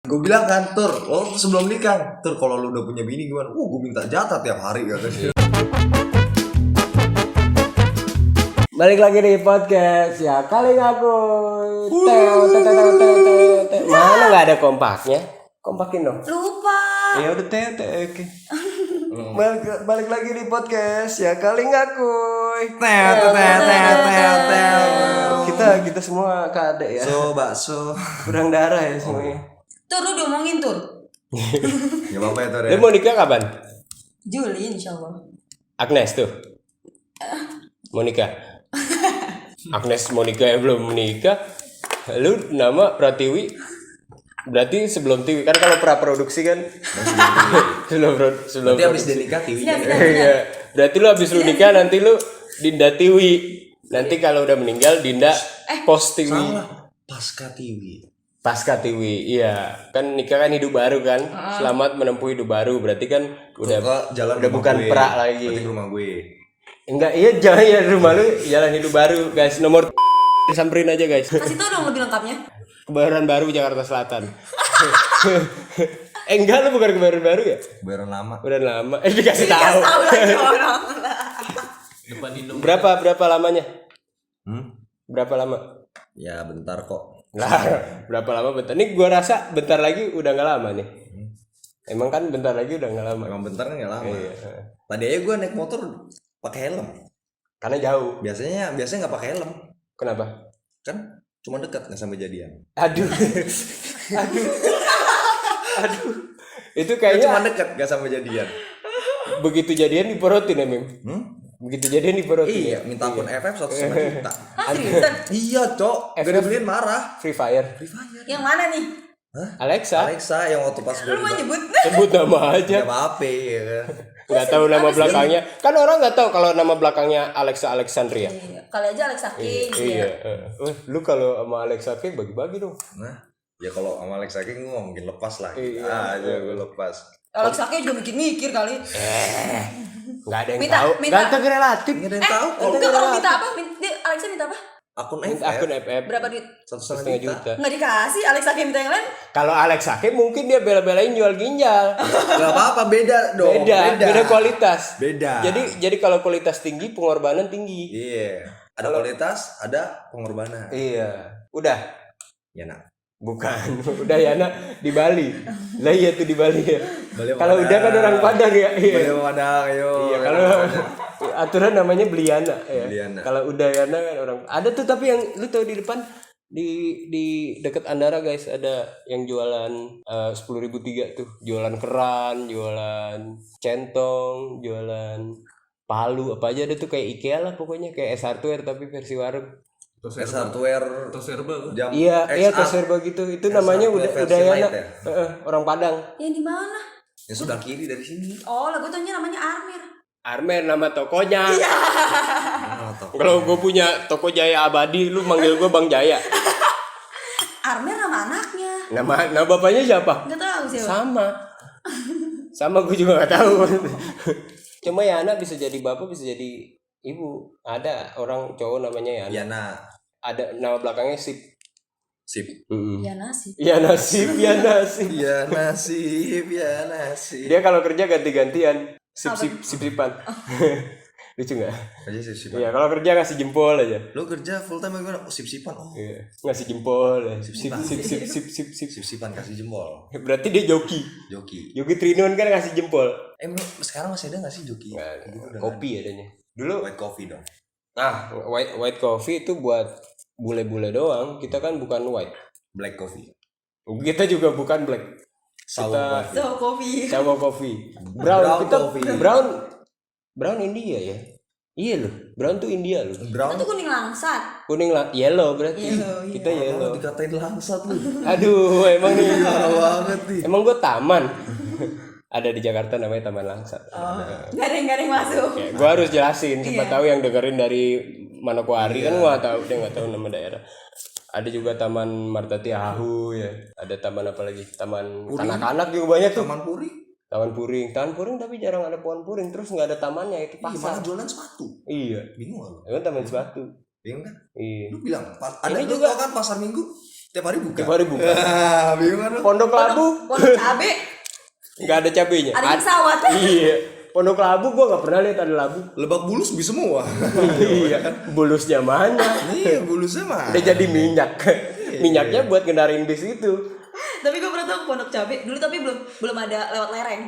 Gue bilang kan, Tur, lo sebelum nikah, Tur kalau lu udah punya bini gimana? Gue minta jatah tiap hari kata dia. Balik lagi di podcast ya kali ngaku. Mana nggak ada kompaknya? Kompakin dong. Lupa. Ya udah oke. Balik lagi di podcast ya kali ngaku. Kita semua KD ya. Bakso. Kurang darah ya semuanya. Tur lu diomongin Tur. Gak apa-apa ya Tur ya. Lu mau nikah kapan? Juli insyaallah. Agnes tuh. Mau nikah. Agnes mau nikah ya belum menikah. Lu nama Pratiwi. Berarti sebelum Tiwi kan kalau praproduksi kan sebelum Berarti abis dia nikah Tiwinya. Iya. Berarti lu abis lu nikah nanti lu Dinda Tiwi. Nanti kalau udah meninggal Dinda post Tiwi. Salah. Pasca Tiwi. Pasca Tiwi. Iya. Kan nikah kan hidup baru kan. Selamat menempuh hidup baru. Berarti kan udah Jalan udah bukan gue. pra lagi. Berarti rumah gue. Enggak, iya jangan ya rumah lu jalan hidup baru, guys. Nomor disamperin aja, guys. Kasih tau dong lebih lengkapnya. Kebayoran Baru Jakarta Selatan. Enggak, lu bukan Kebayoran Baru ya? Kebayoran lama. Udah lama. Dikasih tahu. Tahu lagi orang. Berapa lamanya? Berapa lama? Ya bentar kok. Lah, berapa lama bentar? Nih gua rasa bentar lagi udah enggak lama nih. Emang kan bentar lagi udah enggak lama. Emang bentar kan gak lama. Iya. Tadi aja gue naik motor pakai helm. Karena jauh. Biasanya nggak pakai helm. Kenapa? Kan cuma dekat nggak sampai jadian. Aduh. Itu Kan kayaknya cuma dekat nggak sampai jadian. begitu jadian diporotin ya, Mim? Begitu jadian diporotin. Iya, ya? minta akun FF 1,5 juta. Seriusan? Iya, Cok. Gak dibeliin marah. Free Fire. Yang mana nih? Alexa. Alexa yang waktu pas gue Lu mau nyebut? Sebut nama aja. Gak apa-apa ya kan. Nggak tahu nama belakangnya. Kan orang nggak tahu kalau nama belakangnya Alexa Alexandria. Iya. Kali aja Alexa King gitu Iya. ya. Lu kalau sama Alexa King bagi-bagi dong. Nah, ya kalau sama Alexa King gue mungkin lepas lah. Iya. Aja gue lepas. Alexa King juga mikir-mikir kali. Nggak ada yang Minta- tahu. minta- Ganteng relatif. Gak ada yang tahu. Enggak kalau minta apa? Dia Alexa minta apa? Akun Akun FF FF Berapa duit? 1,5 1,5 juta. juta. Nggak dikasih Alexa King minta yang lain. Kalau Alexa King mungkin dia bela-belain jual ginjal. Gak apa-apa, beda dong. Beda kualitas. Beda. Jadi kalau kualitas tinggi pengorbanan tinggi. Iya. Ada kualitas, ada pengorbanan. Iya. Udah. Ya nak. Bukan, udah ya nak di Bali. Lah iya tuh di Bali ya. Bali Kalau Padang. udah kan orang Padang ya. Iya. Beli Padang, ayo. Iya, kalau aturan namanya Beliana ya. Beliana. Kalau Udayana kan orang ada tuh tapi yang lu tahu di depan di dekat Andara guys ada yang jualan 10.003 tuh, jualan keran, jualan centong, jualan palu apa aja ada tuh kayak IKEA lah pokoknya kayak S Hardware tapi versi warung. S Hardware jam Iya, X tos serba gitu. Itu namanya Hardware versi Udayana. light ya? Orang Padang. Yang di mana? yang sebelah kiri dari sini. Oh, lah gue tanya namanya Armir. Armer nama tokonya. Ah, toh. Kalau gue punya toko Jaya Abadi, lu manggil gue Bang Jaya. Armir nama anaknya. Nama bapaknya siapa? Enggak tahu siapa. Sama gue juga nggak tahu. Cuma ya anak bisa jadi bapak, bisa jadi ibu. Ada orang cowok namanya Yana. Yana. Ada nama belakangnya Sip. Sip. Ya nasi. Ya nasib, ya nasib. Ya nasib, ya nasib. Dia kalau kerja ganti-gantian. Sip-sipan. Lucu nggak? Aja sip-sipan. Iya, kalau kerja ngasih jempol aja. Lu kerja full time gimana? Oh, sip-sipan. Oh, Iya, ngasih jempol. Sip. sip-sipan kasih jempol. Berarti dia joki. Joki. Yogi Trinon kan ngasih jempol. Sekarang masih ada gak sih joki? Gitu udah Kopi adanya. Dulu white coffee dong. nah white coffee itu buat bule-bule doang. Kita kan bukan white. Black coffee. Kita juga bukan black. Sour coffee. So, kopi. Sama coffee. Brown kita coffee. brown India ya. Iya loh. Brown tuh India loh. Brown. Itu kuning langsat. Kuning lah yellow berarti. Yellow, iya. Kita yellow. Dikatain langsat lu. Aduh, emang nih. Parah banget nih. Emang gue taman. Ada di Jakarta namanya Taman Langsat. Oh, garing-garing masuk. Ya, gue harus jelasin. Siapa tahu yang dengerin dari Manokwari kan gua tahu dia nggak tahu nama daerah. Ada juga Taman Marta Tiahahu ya. Ada taman apa lagi? Taman kanak-kanak juga banyak tuh. Taman Puri. Taman Puring tapi jarang ada pohon puring. Terus nggak ada tamannya itu Gimana pasar. jualan sepatu? Iya. Bingung gak lu? Itu kan taman sepatu. Bingung kan? Iya. Lu bilang ada Ini lu juga- tau kan pasar Minggu? Tiap hari buka. Tiap hari buka. Bingung kan lu? Pondok Labu Pondok cabe. nggak ada cabenya. Ada pesawat. Iya. Pondok Labu gue nggak pernah lihat ada labu. Lebak Bulus bisa semua. Iya. Bulusnya mana? Iya, bulusnya mah. Udah jadi minyak. Minyaknya buat ngendarin bis itu. Tapi gue pernah tuh ke Pondok Cabe dulu, tapi belum ada lewat lereng.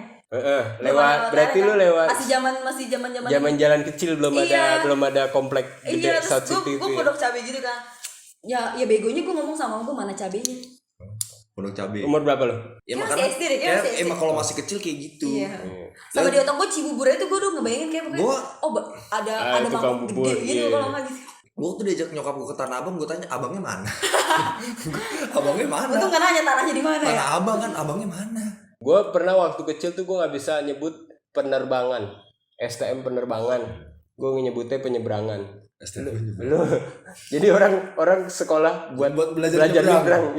Lewat berarti lereng lu kan. lewat masih zaman zaman jalan kecil belum Iya. ada komplek gede iya, South terus City gue itu. Pondok Cabe gitu kan. Ya begonya gue ngomong sama gue mana cabenya. Pondok cabe. Umur berapa lu? Ya Kayak makanya masih SD deh, kayak masih SD. emang kalau masih kecil kayak gitu. Iya. Sama di otak gue Cibuburnya tuh gue udah ngebayangin kayak pokoknya. Ada tukang mangkok bubur, gede gitu iya. kalau nggak gitu. Gue waktu diajak nyokap gue ke Tanah Abang, gue tanya abangnya mana? Abangnya mana? Untung kan nanya tanahnya di mana ya. Tanah Abang kan, abangnya mana? Gue pernah waktu kecil tuh gue nggak bisa nyebut penerbangan, STM penerbangan. Gue nyebutnya penyeberangan. Lu jadi orang sekolah buat belajar nyebrang.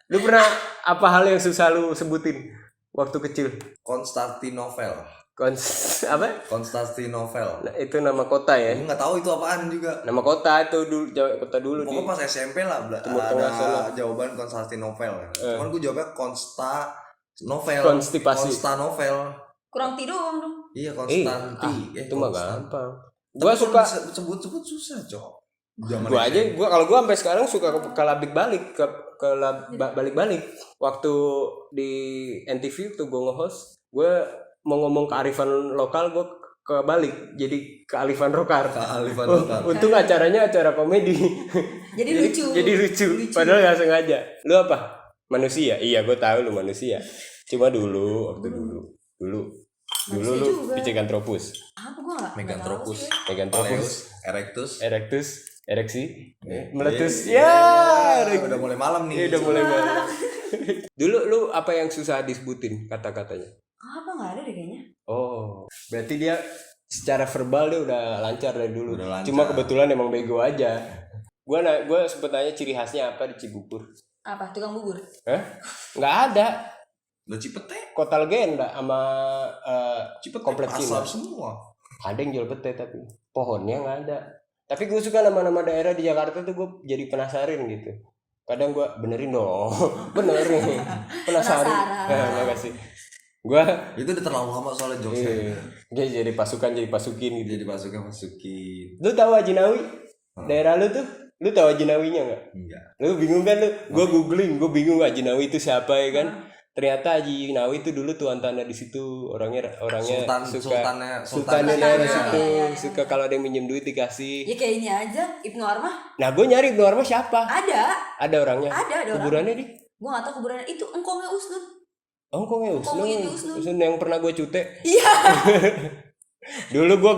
Lu pernah apa hal yang susah lu sebutin waktu kecil? Konstantinovel. Apa? Konstantinovel. Nah, itu nama kota ya? Gue nggak tahu itu apaan juga. Nama kota itu dulu, kota dulu di Pokoknya pas SMP lah Timur Tengah sana. ada jawaban Konstantinovel. Cuman gue jawabnya Konstanovel. Konstipasi. Konstanovel. Kurang tidur doang dong. Iya Konstanti. itu mah gampang. Gua Gua suka sebut susah, Cok. gua kalau gua sampai sekarang suka ke balik balik waktu di NTV tuh gua nge-host, gua mau ngomong kearifan lokal, gua kebalik jadi kearifan lokal. Kearifan lokal. Untung acaranya acara komedi. Jadi lucu. Padahal nggak sengaja. Lu apa? Manusia. Iya, gua tahu lu manusia. Cuma dulu lu Pithecanthropus. Apa gue nggak? Meganthropus. Meganthropus. Erectus. Ereksi, Iya. meletus. Iya. Ya, Udah mulai malam nih. Iya, udah mulai banget. Dulu lu apa yang susah disebutin kata-katanya? Apa nggak ada deh kayaknya. Oh, berarti dia secara verbal dia udah lancar dari dulu. Udah lancar. Cuma kebetulan emang bego aja. Gua sempet tanya ciri khasnya apa di Cibubur. Apa? Tukang bubur. Hah? Nggak ada. Udah Cipete. Kota Legenda sama Cipete komplek pasar Cina. semua. Ada yang jual pete tapi pohonnya nggak ada. Tapi gue suka nama-nama daerah di Jakarta tuh, gue jadi penasaran gitu. Kadang gue benerin dong, benerin, penasaran. Nah, makasih. Gue Itu udah terlalu lama soalnya jokesnya. dia jadi pasukin gitu. Jadi masukin. Lu tahu Haji Nawi? Daerah lu tuh, lu tahu Haji Nawinya nggak? Enggak. Lu bingung kan lu? Gue googling, gue bingung Haji Nawi itu siapa ya kan? Ternyata Haji Nawi itu dulu tuan tanah di situ, orangnya sultannya di situ, suka kalau ada yang minjem duit dikasih. Ya kayak ini aja, Ibnu Armah. Nah, gue nyari Ibnu Armah siapa? Ada Ada orangnya. orang. Kuburannya di Gue nggak tahu kuburannya itu engkongnya Usnun. Engkongnya Engkongnya di Usnun. Usnun. Usnun yang pernah gue cute. Iya. Dulu gue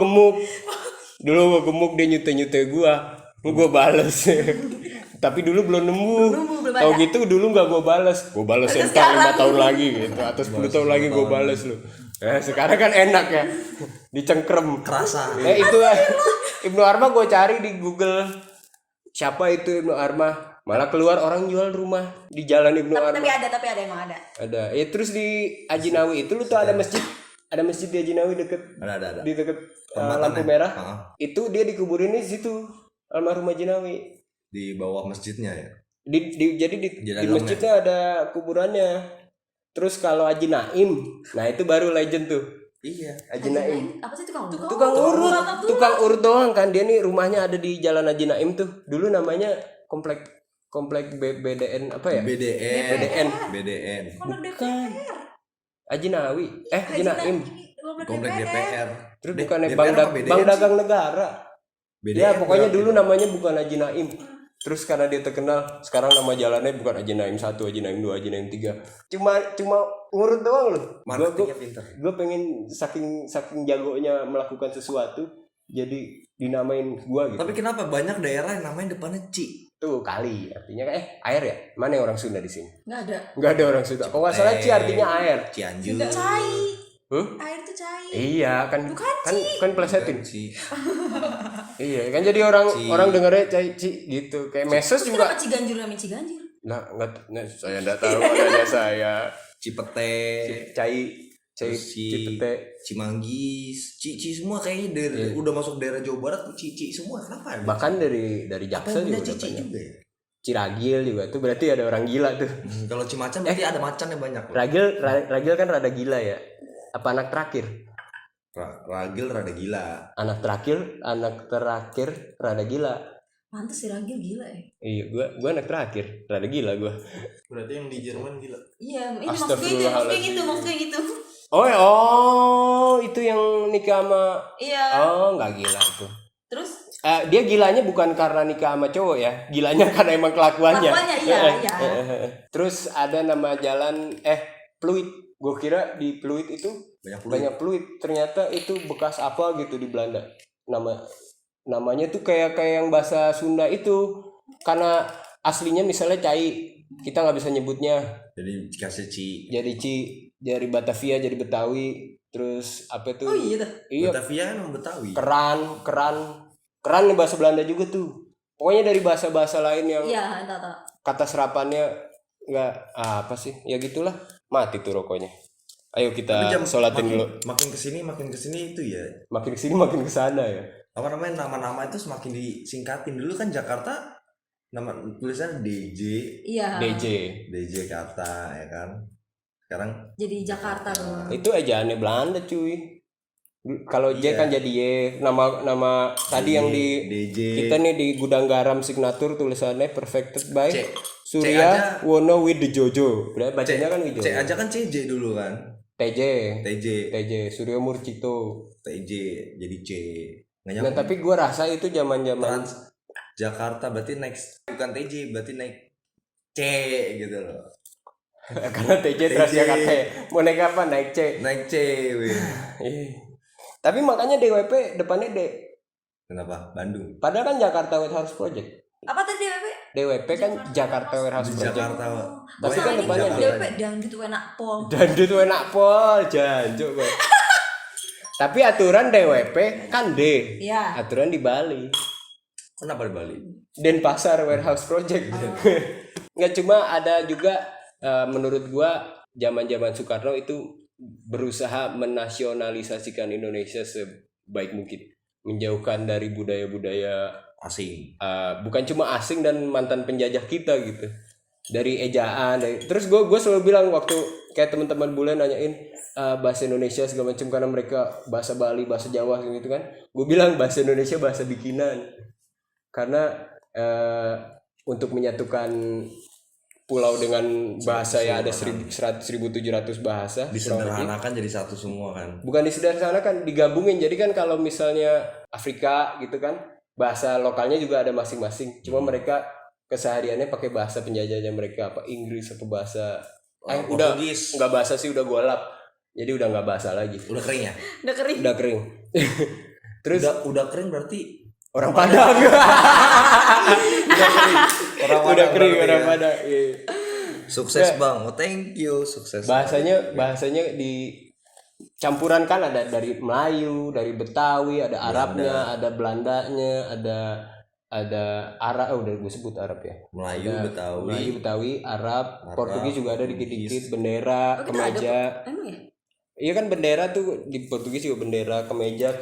gemuk, dia nyute gue. Gue bales. Tapi dulu belum nemu. Belum Tahu ada. gitu dulu nggak gue bales. Gue bales Terus entar 5 sekarang. tahun lagi gitu. Atau 10 tahun lagi gue bales lu. Sekarang kan enak ya. Dicengkrem. Kerasa. Itu Ibnu Armah gue cari di Google. Siapa itu Ibnu Armah? Malah keluar orang jual rumah di Jalan Ibnu Armah. Tapi ada emang ada. Ada. Ya terus di Haji Nawi itu lu tuh ada masjid. Ada masjid di Haji Nawi deket Ada. di deket Perempatan lampu ya? merah. Heeh. Itu dia dikuburin di situ. Almarhum Haji Nawi. Di bawah masjidnya ya. Jadi di Dalamnya. masjidnya ada kuburannya. Terus kalau Haji Naim, nah itu baru legend tuh. Iya. Haji Naim. Apa sih tukang Tukang urut doang kan, dia nih rumahnya ada di Jalan Haji Naim tuh. Dulu namanya komplek BDN apa ya? BDN. Bukan. Haji Nawi. Haji Naim. Komplek DPR. Terus bukannya DPR apa BDN Bank sih? Dagang Negara. BDN Ya pokoknya berarti. dulu namanya bukan Haji Naim. Terus karena dia terkenal, sekarang nama jalannya bukan Haji Naim 1, Haji Naim 2, Haji Naim 3. Cuma ngurut doang loh. Marketingnya pintar. Gue pengen saking jagonya melakukan sesuatu, jadi dinamain gua gitu. Tapi kenapa banyak daerah yang namanya depannya Ci? Tuh kali artinya air ya. Mana yang orang Sunda di sini? Nggak ada. Nggak ada orang Sunda. Kalau nggak salah Ci artinya air. Cianjur. Cai. Air tuh cair. Iya kan. Kan plesetin. Ci. Iya kan jadi orang dengarnya Ci gitu. Kayak meses Terus juga. kenapa Ciganjur namanya Ciganjur? Nah, saya enggak tahu adanya saya. Cipete. Terus Cipete. Cimanggis, Cici semua kayaknya udah masuk daerah Jawa Barat tuh Cici semua. Kenapa? Bahkan dari Jaksel Apa yang juga punya udah Cici banyak. juga ya? Ciragil juga tuh berarti ada orang gila tuh. Kalau Cimacan berarti ada macannya banyak. Ragil kan rada gila ya. Apa anak terakhir? Ragil rada gila. Anak terakhir rada gila. Pantes si Ragil gila ya. Iya, gua anak terakhir, rada gila gua. Berarti yang di Jerman gila. Iya, ini maksudnya gitu. Oh, itu yang nikah sama. Iya. Oh, nggak gila itu. Terus Dia gilanya bukan karena nikah sama cowok ya, gilanya karena emang kelakuannya. iya. Terus ada nama jalan Pluit. Gue kira di Pluit itu banyak Pluit. Ternyata itu bekas apa gitu di Belanda. Namanya tuh kayak yang bahasa Sunda itu, karena aslinya misalnya cai, kita nggak bisa nyebutnya. Jadi dikasih Jadi dari Batavia jadi Betawi. Terus apa tuh? Oh iya dah. Iya. Batavia emang Betawi. Keran nih bahasa Belanda juga tuh. Pokoknya dari bahasa-bahasa lain yang Iya, entah. kata serapannya nggak apa sih? Ya gitulah. Mati tuh rokoknya. Ayo kita sholatin dulu. Makin kesini itu ya. Makin kesini makin kesana ya. Apa namanya, nama-nama itu semakin disingkatin. Dulu kan Jakarta nama tulisannya DJ. Iya. DJ Jakarta ya kan. Sekarang Jadi Jakarta doang. itu ejaannya Belanda cuy. Kalau J kan jadi Y. Nama tadi yang di DJ. kita nih di Gudang Garam Signature tulisannya perfected by C Surya Wono with the Jojo. Berarti bacanya kan Wijoyo. C aja kan CJ dulu kan. TJ Suryo Murcito. TJ jadi C. Nggak Nah nyambung. tapi gue rasa itu zaman-zaman Jakarta berarti next, bukan TJ berarti naik C gitu loh. karena TJ Transjakarta ya. Mau naik apa? Naik C. Naik C weh. Tapi makanya DWP depannya D. Kenapa? Bandung. Padahal kan Jakarta Warehouse Project. Apa tadi DWP? DWP kan Jakarta Warehouse Di Project. Jakarta. Tapi Gua kan yang depannya Jakarta. DWP dan gitu enak pol. Dan itu enak pol, janjuk gue. Tapi aturan DWP kan D. Iya. Aturan di Bali. Kenapa di Bali? Denpasar Warehouse Project. Nggak cuma ada juga menurut gua zaman-zaman Soekarno itu berusaha menasionalisasikan Indonesia sebaik mungkin, menjauhkan dari budaya-budaya Asing. bukan cuma asing dan mantan penjajah kita gitu, dari ejaan terus gue selalu bilang waktu kayak teman-teman bule nanyain bahasa Indonesia segala macam karena mereka bahasa Bali, bahasa Jawa gitu kan, gue bilang bahasa Indonesia bahasa bikinan karena untuk menyatukan pulau dengan bahasa yang ada 1.700 bahasa Disederhanakan jadi satu semua kan. bukan disederhanakan, digabungin. Jadi kan kalau misalnya Afrika gitu kan bahasa lokalnya juga ada masing-masing, cuma mereka kesehariannya pakai bahasa penjajahnya mereka, apa Inggris apa bahasa udah nggak bahasa sih, udah gue lap jadi udah nggak bahasa lagi, Udah kering ya? Udah kering. Terus Udah kering berarti orang Padang. Udah kering orang ya. Padang. Iya. Sukses Bang. Oh, thank you. Sukses. Bahasanya di campuran kan ada dari Melayu, dari Betawi, ada Arabnya, ada Belandanya, ada Arab, udah gue sebut Arab ya. Melayu, Betawi, Arab, Portugis juga ada dikit-dikit, bendera, kemeja. Emang ya? Iya kan bendera tuh di Portugis juga bendera, kemeja.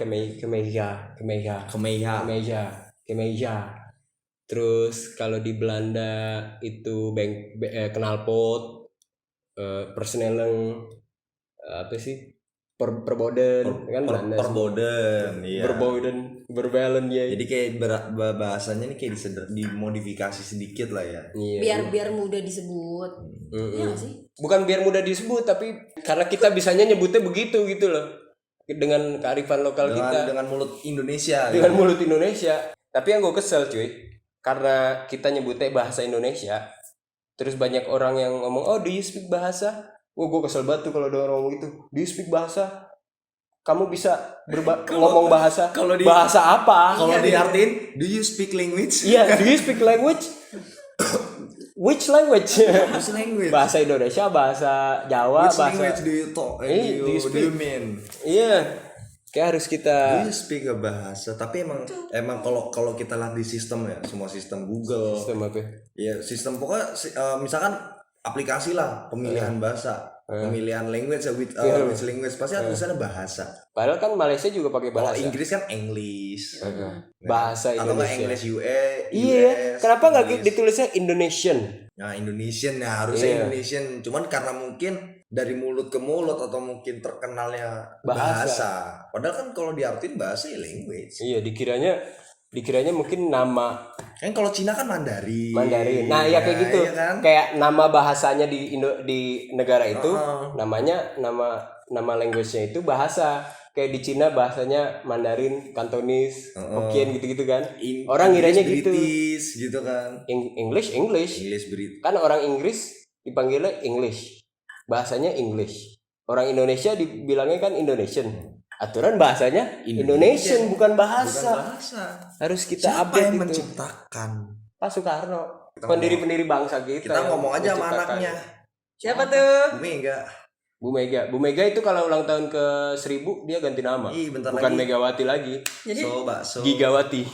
Terus kalau di Belanda itu knalpot, persneleng, apa sih? Perboden kan Belanda. Perboden, iya. Berbelen ya. Jadi kayak bahasanya nih kayak dimodifikasi sedikit lah ya. Iya. Biar mudah disebut. Iya nggak sih? Bukan biar mudah disebut, tapi karena kita bisanya nyebutnya begitu gitu loh. Dengan kearifan lokal kita. Dengan mulut Indonesia. Dengan mulut Indonesia. Tapi yang gue kesel cuy, karena kita nyebutnya bahasa Indonesia, terus banyak orang yang ngomong, oh do you speak bahasa? Gue kesel banget tuh kalau ada orang ngomong gitu. Do you speak bahasa? Kamu bisa ngomong bahasa? Bahasa apa? Kalau diartiin, do you speak language? Iya, do you speak language? Which language? Which language? Bahasa Indonesia, bahasa Jawa, Which bahasa. language do you talk? Do you mean? Iya, kayak harus kita. Do you speak a bahasa? Tapi emang kalau kita lihat di sistem ya, semua sistem Google. Sistem apa? Ya sistem pokoknya misalkan aplikasi lah pemilihan bahasa. pemilihan language which language pasti ada tulisannya bahasa. Padahal kan Malaysia juga pakai Kalau bahasa. Inggris kan English. Bahasa Atau nggak Indonesia. English US. Iya, kenapa nggak English. ditulisnya Indonesian? Nah, Indonesian ya harusnya Iya. Indonesian. Cuman karena mungkin dari mulut ke mulut atau mungkin terkenalnya Bahasa. bahasa. Padahal kan kalau diartiin bahasa ya language. Iya, dikiranya mungkin nama Kan kalau Cina kan Mandarin. Mandarin. Nah, ya kayak gitu. Iya kan? Kayak nama bahasanya di di negara itu, Oh. namanya nama language-nya itu bahasa. Kayak di Cina bahasanya Mandarin, Kantonis, Hokkien gitu-gitu kan. Orang ngiranya gitu. British gitu kan. English. English British. Kan orang Inggris dipanggilnya English. Bahasanya English. Orang Indonesia dibilangnya kan Indonesian. Aturan bahasanya Indonesian bukan bahasa. Bukan bahasa. Harus kita Siapa update yang itu. menciptakan? Pak Soekarno, pendiri-pendiri bangsa kita. Kita yang ngomong aja sama menciptakan. anaknya. Siapa tuh? Bu Mega. Bu Mega itu kalau ulang tahun ke 1000 dia ganti nama. Ih, bentar Bukan lagi. Megawati lagi, Jadi Bakso. Gigawati.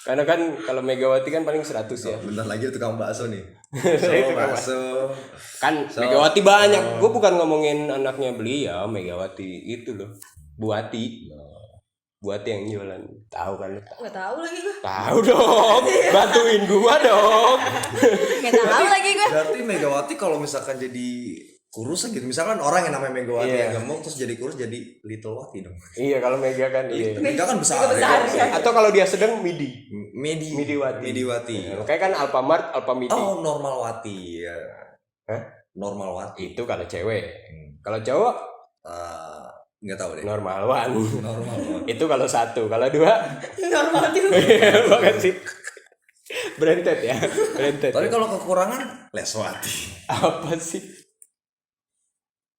Karena kan kalau Megawati kan paling 100 ya. Bentar lagi tukang bakso nih. Tukang Bakso. Kan Megawati banyak. Gue bukan ngomongin anaknya beliau, Megawati itu loh. Buati. Buati yang jualan. Tahu kan lu? nggak tahu lagi gue. Tahu dong. Bantuin gua dong. Nggak tahu lagi gue. Berarti Megawati kalau misalkan jadi kurus gitu, misalkan orang yang namanya Megawati Iya. yang gemuk terus jadi kurus jadi Little Wati dong. Iya kalau Mega kan iya. Mega kan besar. besar, ya. ya. Atau kalau dia sedang Midi. Mediwati. Kayak kan Alfamart, Alfamidi. Oh, Normalwati ya. Hah? Normalwati. Itu kalau cewek. Kalau cowok Nggak tahu deh. normalwan. Normal. Itu kalau satu, kalau dua Normal tuh. makasih. Branded ya, branded. Tapi kalau kekurangan Leswati. Apa sih?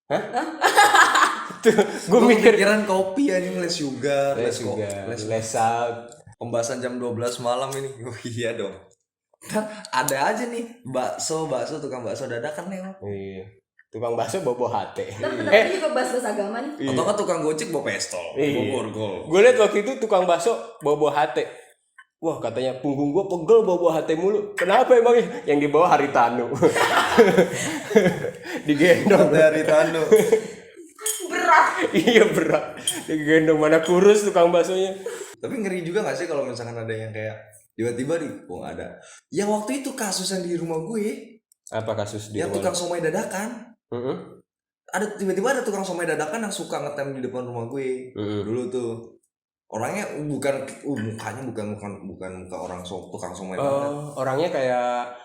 Hah? Tuh, gue Gue mikir pikiran kopi anjing less sugar, less juga, less less salt. pembahasan jam 12 malam ini. Oh iya dong. Kan ada aja nih bakso tukang bakso dadakan nih. Iya. Tukang bakso bobo hati. Tapi bentar juga bahas agama nih. Atau kan tukang gojek bawa pistol, Iya. bawa borgol. Gue liat waktu itu tukang bakso bobo hati. Wah katanya punggung gue pegel bawa hati mulu. Kenapa emangnya? Yang dibawa Haritanu. Digendong. Dari Tano. Berat. Iya berat. Digendong mana kurus tukang baksonya. Tapi ngeri juga gak sih kalau misalkan ada yang kayak tiba-tiba di nggak ada. Yang waktu itu kasus yang di rumah gue, Apa kasus di yang rumah? tukang somai dadakan. Ada tiba-tiba ada tukang somai dadakan yang suka ngetem di depan rumah gue. Dulu tuh. Orangnya bukan mukanya bukan muka orang tukang somai banget. Oh, orangnya kayak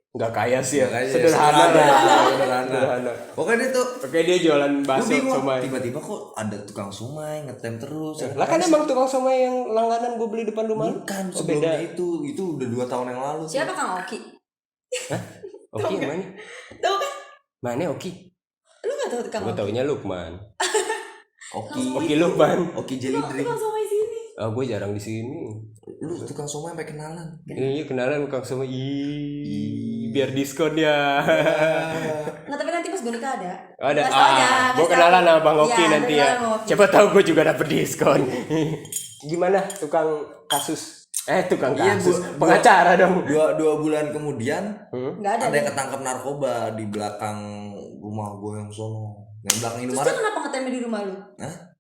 nggak kaya sih ya. Nggak kaya, Sederhana lah. sederhana. Pokoknya dia tuh Oke dia jualan gue bakso bingung somai. tiba-tiba kok ada tukang somai ngetem terus. Lah kan emang tukang somai yang langganan gue beli depan rumah lu. Bukan Oh, sebelumnya beda. itu udah 2 tahun yang lalu. Siapa Kang Oki? Oki yang mana? Tahu kan? Mana Oki? Lu nggak tahu Kang Gue Oki? taunya Lukman. Oki Lukman. Oki Jelly Drink. Tukang somai sini. Oh, gue jarang di sini. Lu tukang somai sampai kenalan. Iya kenalan tukang somai. Biar diskon ya. Nah tapi nanti pas gue nikah ada. Ada. Kasih tau aja, Gue kasih kenalan tau. sama Bang Oki Iya, nanti kenalan ya. sama Oki. Siapa tahu gue juga dapet diskon. Gimana tukang kasus? Tukang Iya, kasus. Bu. Pengacara dong. Dua bulan kemudian Nggak ada. ada yang ketangkep narkoba di belakang rumah gue yang sono. Yang belakang Terus Indomaret. dia kenapa ngetemnya di rumah lu?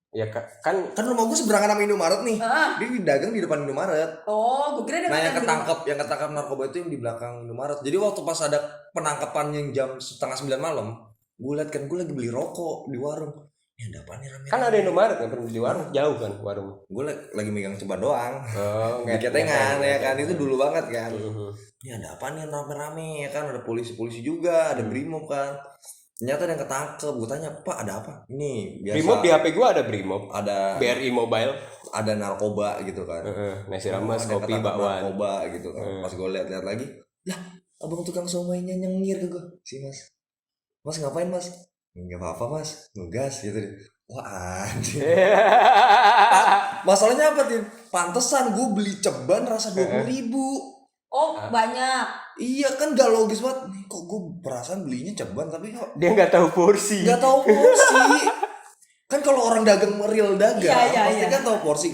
Ya kan Kan rumah gue seberangan sama Indomaret nih. Ah. Dia dagang di depan Indomaret. Oh, gue kira dia Nah yang ngetem di rumah. ketangkep narkoba itu yang di belakang Indomaret. Jadi waktu pas ada penangkapan yang jam 8:30 malam, gue liat kan gue lagi beli rokok di warung. Ya ada apa nih rame? ada Indomaret nggak pernah di warung jauh kan warung. Gue lagi megang ceban doang. Oh, Di ketengan ya kan itu dulu banget kan. Mhm. Ini ada apa nih yang rame-rame ya kan ada polisi juga ada brimob kan. Ternyata ada yang ketangkep. Gue tanya Pak ada apa? Ini biasa. Brimob di HP gua ada Brimob. Ada BRI Mobile. ada narkoba gitu kan. Nasi rames, Ada yang kopi, ketangkep bakwan. narkoba gitu kan. Pas gue lihat lagi, lah abang tukang somainya nyengir ke gue. Si Mas ngapain Mas? Nggak apa-apa Mas, ngegas gitu deh. Wah anjing. Masalahnya apa Tim? Pantesan gue beli ceban rasa 20.000. Oh, banyak. Iya kan gak logis banget. Nih, kok gue perasaan belinya ceban tapi kok Dia nggak tahu porsi. nggak tahu porsi. Kan kalau orang dagang real dagang Iya, pasti iya. kan tahu porsi.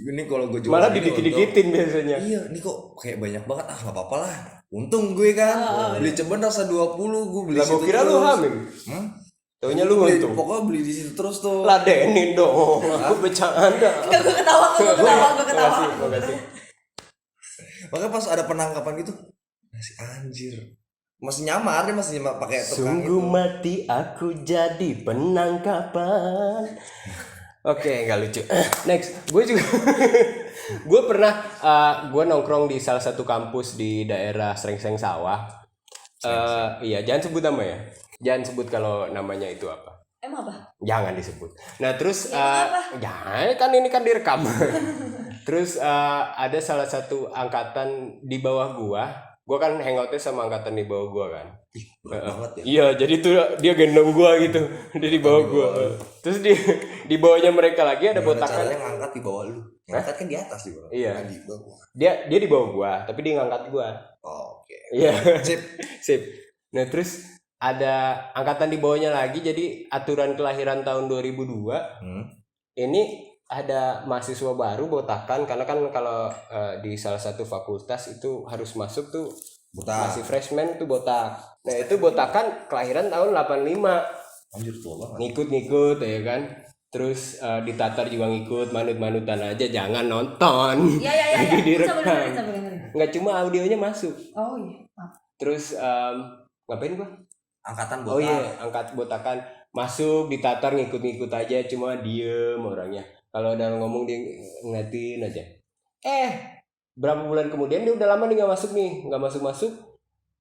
ini kalau gue jual Malah ini didikit-dikitin biasanya. iya ini kok kayak banyak banget nggak apa-apa lah untung gue kan beli ceban rasa 20 gue beli Lah situ gua kira lu terus. hamil. Taunya lu Beli- untung. pokoknya beli di situ terus tuh Ladenin dong. Aku bercanda. Enggak, gue ketawa. Makasih, makasih. makanya pas ada penangkapan gitu masih anjir masih nyamar dia masih nyamar pakai tukang Sungguh itu. mati aku jadi penangkapan. Oke, nggak lucu. Next, gue juga, gue pernah, gue nongkrong di salah satu kampus di daerah Srengseng Sawah. Iya, jangan sebut nama ya. Jangan sebut kalau namanya itu apa. Emang apa? Jangan disebut. Nah terus, Ya, kenapa? jangan kan ini kan direkam. Terus ada salah satu angkatan di bawah gua kan hangoutnya sama angkatan di bawah gua kan. Berat banget ya Iya, jadi tuh dia gendong gua gitu. Dia di bawah gua. Terus di bawahnya mereka lagi ada Gimana botakan. caranya ngangkat di bawah lu ngangkat kan di atas di bawah Iya. Nah, di bawah Dia di bawah gua, tapi dia ngangkat gua. oh, oke Iya. sip Sip. Nah, terus ada angkatan di bawahnya lagi, jadi aturan kelahiran tahun 2002. Ini ada mahasiswa baru botakan, karena kan kalau di salah satu fakultas itu harus masuk tuh botak masih freshman tuh botak. Nah, itu botakan kelahiran tahun 85. anjir tua banget Ngikut-ngikut ya kan. Terus ditatar juga ngikut, manut-manutan aja, jangan nonton. Ya. Lagi direkam. Sambil dengerin. Nggak cuma audionya masuk. Oh iya. Maaf. Terus ngapain gua? angkatan botak Oh iya, angkat botakan masuk ditatar ngikut-ngikut aja, cuma diem orangnya. Kalau udah ngomong dia ngeliatin aja. Berapa bulan kemudian dia udah lama nih nggak masuk.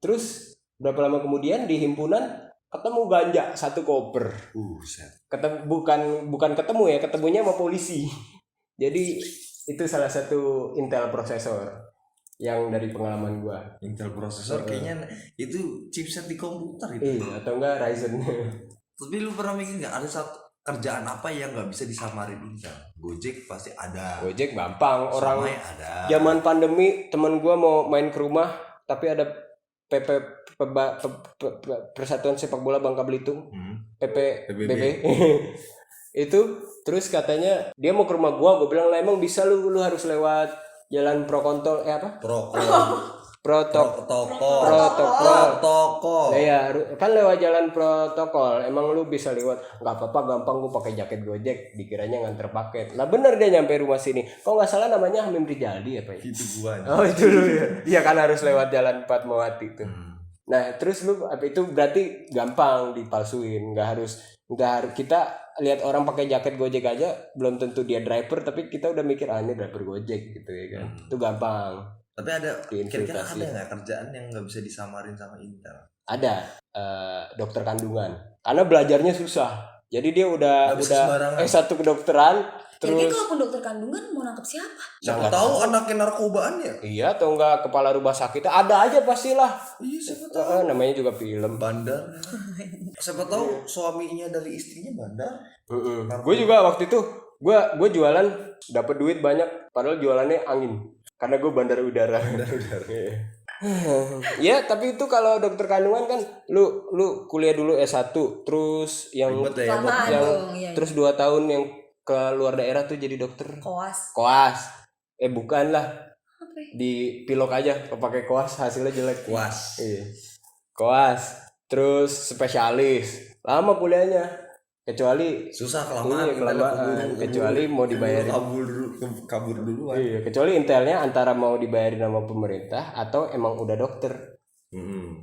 Terus berapa lama kemudian di himpunan ketemu ganja 1 koper. Ketemu bukan ketemu ya, ketemunya sama polisi. Jadi itu salah satu Intel prosesor yang dari pengalaman gua. Intel prosesor kayaknya itu chipset di komputer itu Atau enggak Ryzen. tapi lu pernah mikir nggak ada satu kerjaan apa yang nggak bisa disamarin Intel Gojek pasti ada Gojek gampang, orang Somai ada zaman pandemi temen gua mau main ke rumah tapi ada Persatuan Sepak Bola Bangka Belitung, PPBB. Itu terus katanya dia mau ke rumah gua bilang lah emang bisa lu harus lewat jalan protokol protokol ya kan lewat jalan protokol emang lu bisa lewat nggak apa-apa gampang gua pakai jaket Gojek dikiranya nganter paket lah bener dia nyampe rumah sini kalau nggak salah namanya Hamim Rijali apa ya itu gua oh itu lu ya iya kan harus lewat jalan Fatmawati tuh nah terus lu apa itu berarti gampang dipalsuin nggak harus kita lihat orang pakai jaket Gojek aja belum tentu dia driver tapi kita udah mikir ini driver Gojek gitu ya kan itu gampang. tapi ada kira-kira Diinfiltrasi. ada nggak kerjaan yang nggak bisa disamarin sama Intel Ada dokter kandungan karena belajarnya susah jadi dia udah Nggak bisa sembarangan. S1 kedokteran Jadi terus kalau dokter kandungan mau nangkep siapa? siapa tahu anaknya narkobaan ya iya atau enggak kepala rumah sakit ada aja pastilah iya siapa tahu namanya juga film. bandar siapa tahu suaminya dari istrinya bandar Gue juga waktu itu gue jualan dapat duit banyak padahal jualannya angin karena gue bandar udara. Ya tapi itu kalau dokter kandungan kan lu kuliah dulu S1 terus yang ribet ya Kelamaan yang dong, iya. terus 2 tahun yang ke luar daerah tuh jadi dokter Koas. bukan lah Apa ya? di pilok aja pakai koas hasilnya jelek puas iya. Koas terus spesialis lama kuliahnya kecuali susah kelamaan kelamaan kecuali mau dibayarin kabur duluan iya kecuali intelnya antara mau dibayarin sama pemerintah atau emang udah dokter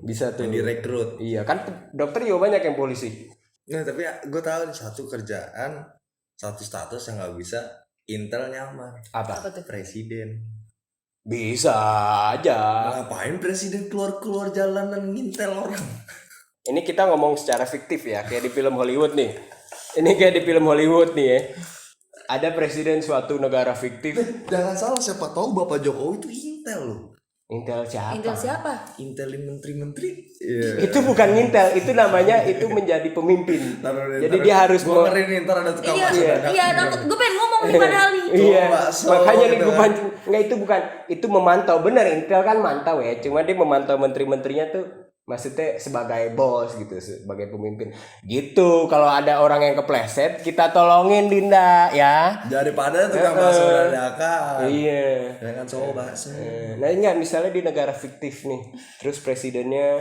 bisa tuh direkrut iya kan dokter juga banyak yang polisi nah tapi gue tahu nih satu kerjaan satu status yang nggak bisa Intel nyamar apa Apa tuh? presiden bisa aja ngapain presiden keluar jalanan ngintel orang ini kita ngomong secara fiktif ya kayak di film Hollywood nih ini kayak di film Hollywood nih ya ada presiden suatu negara fiktif jangan salah siapa tahu Bapak Jokowi itu Intel loh Intel siapa? Intel siapa? Intelin menteri-menteri Itu bukan ngintel, itu namanya itu menjadi pemimpin. Jadi dia harus gue ngeri nih ntar ada tukang bakso dadak. Iya, gue pengen ngomong nih padahal nih. Iya, bakso makanya nih gitu gue kan. pancing. Nggak itu bukan, itu memantau bener Intel kan mantau ya. Cuma dia memantau menteri-menterinya tuh Maksudnya sebagai bos gitu, sebagai pemimpin. Gitu, kalau ada orang yang kepleset, kita tolongin Dinda ya. Daripada tukang bakso dadakan. Iya. Jangan cowok bakso. Nah enggak, misalnya di negara fiktif nih, terus presidennya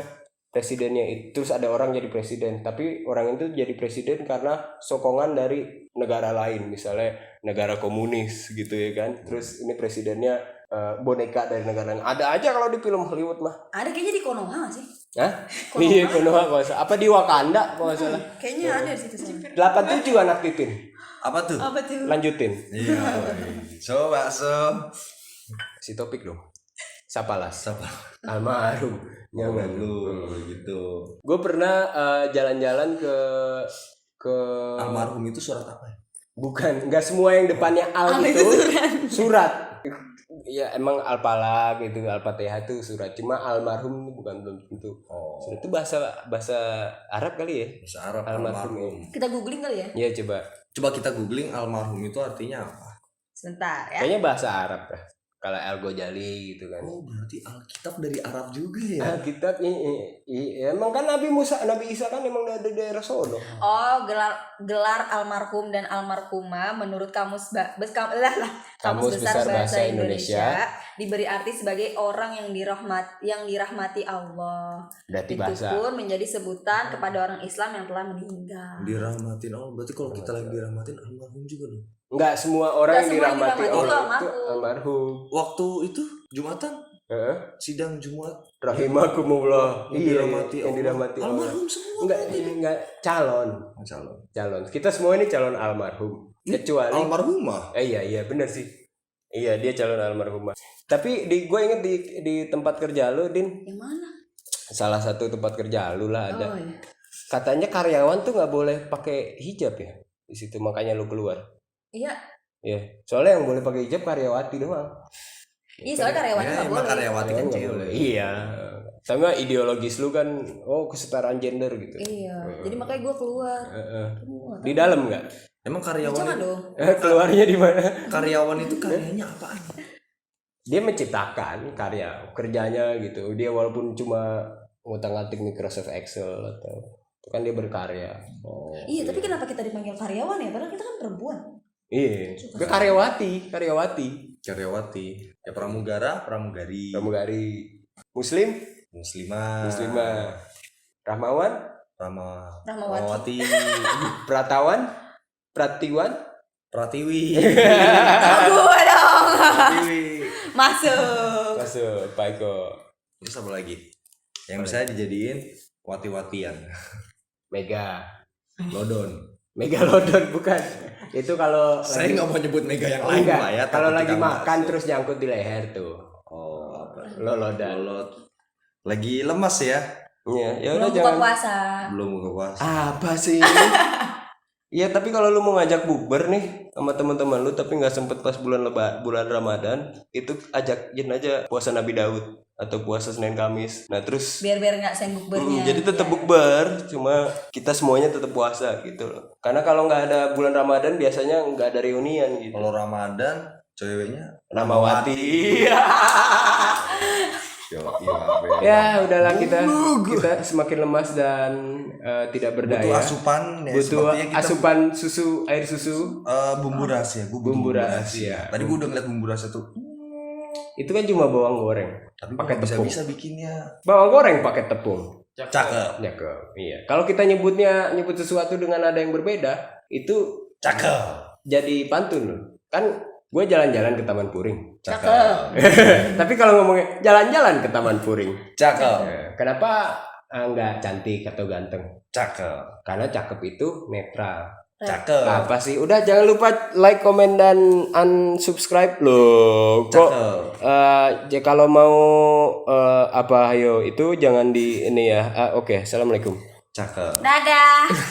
itu, terus ada orang jadi presiden, tapi orang itu jadi presiden karena sokongan dari negara lain, misalnya negara komunis gitu ya kan. Terus ini presidennya boneka dari negara lain. Ada aja kalau di film Hollywood mah. Ada kayaknya di Konoha nggak sih? Hah? Iya, Konoha kalau salah. Apa di Wakanda kalau nggak salah. Kayaknya ada di situ sih. 87 anak titin. Apa tuh? Apa tuh? Lanjutin. Iya. So bakso. Si topik dong. Sapalas. Siapa? Almarhum. Jangan Lu gitu. Gue pernah jalan-jalan ke Almarhum itu surat apa ya? bukan, nggak semua yang depannya al itu surat. Ya emang Al-Falaq gitu, Al-Fatihah itu surat. Cuma almarhum bukan belum tentu. Surat itu bahasa Arab kali ya? Bahasa Arab Almarhum. Kita googling kali ya? Iya coba. Coba kita googling almarhum itu artinya apa? Sebentar ya. Kayaknya bahasa Arab lah. Kalau Al-Ghazali gitu kan. Oh, berarti Alkitab dari Arab juga ya? Alkitab emang kan Nabi Isa kan emang dari daerah sono. Oh, gelar almarhum dan almarhumah menurut Kamus Besar Bahasa Indonesia diberi arti sebagai orang yang dirahmati Allah. Berarti Itu bahasa. pun menjadi sebutan kepada orang Islam yang telah meninggal. Dirahmatin Allah. Berarti kalau kita lagi dirahmatin almarhum juga dong. Enggak semua orang Nggak yang semua yang dirahmati dirahmati Allah itu itu almarhum. Waktu itu Jumatan, Heeh. sidang Jumat, Rahimakumullah. yang dirahmati yang Allah. dirahmati Allah. Almarhum semua. Enggak calon. Calon. Kita semua ini calon almarhum. Kecuali Almarhumah. iya benar sih. Iya, dia calon almarhumah. Tapi gue inget di tempat kerja lu, Din. Yang mana? Salah satu tempat kerja lu lah ada. Oh, iya. Katanya karyawan tuh nggak boleh pakai hijab ya di situ, makanya lu keluar. Iya. Iya, soalnya yang boleh pakai hijab karyawati doang. Iya, soalnya karyawannya nggak emang boleh. karyawati kan Nggak cewek. boleh. Iya. Sama ideologis lu kan, kesetaraan gender gitu. Iya. Jadi makanya gue keluar. Di dalam nggak? Emang karyawan Jangan dong. Keluarnya di mana? karyawan itu karyanya apaan? Dia menciptakan karya kerjanya gitu. Dia walaupun cuma ngutak-ngatik Microsoft Excel atau itu kan dia berkarya. Iya, tapi kenapa kita dipanggil karyawan ya? Padahal kita kan perempuan. Iya. Dia karyawati. Ya pramugari, Muslim, muslimah, Rahmawan, Rahmawati, Pratiwan. Pratiwi. Gue dong. Pratiwi. Masuk. Masuk, Pak Eko. Terus apa lagi? Yang bisa dijadiin wati-watian. Megalodon bukan. Itu kalau Saya nggak mau nyebut mega yang lain enggak, lah ya. kalau takut lagi ikan makan masuk. terus nyangkut di leher tuh. Oh, apa? Lolodan. Lolot. Lagi lemas ya? Iya, ya Belum udah buka jangan. puasa. Belum buka puasa. Apa sih? Iya, tapi kalau lu mau ngajak bukber nih sama teman-teman lu tapi nggak sempet pas bulan Ramadan, itu ajakin aja puasa Nabi Daud atau puasa Senin Kamis. Nah, terus Biar nggak sayang bukbernya. jadi tetap bukber, cuma kita semuanya tetap puasa gitu loh. Karena kalau nggak ada bulan Ramadan biasanya nggak ada reunian gitu. Kalau Ramadan ceweknya Ramawati. Yo, Ya udahlah, kita semakin lemas dan tidak berdaya. butuh asupan ya, Butuh sepertinya kita asupan air susu. bumbu rahasia. Bumbu rahasia. Tadi gue udah ngeliat bumbu rahasia tuh. Itu kan cuma bawang goreng. Tapi Pakai pakai tepung. bisa bikinnya. Bawang goreng pakai tepung. Cakep. Cakep. Iya. Kalau kita nyebut sesuatu dengan nada yang berbeda, itu Cakep. jadi pantun loh. Kan gue jalan-jalan ke Taman Puring. Cakep. Tapi kalau ngomongnya jalan-jalan ke Taman Puring, Cakep. kenapa nggak cantik atau ganteng? Cakep. Karena cakep itu netral. Cakep. Apa sih? Udah, jangan lupa like, komen, dan unsubscribe loh. Kok kalau mau ayo itu jangan di ini ya. Oke, assalamualaikum. Cakep. Dadah.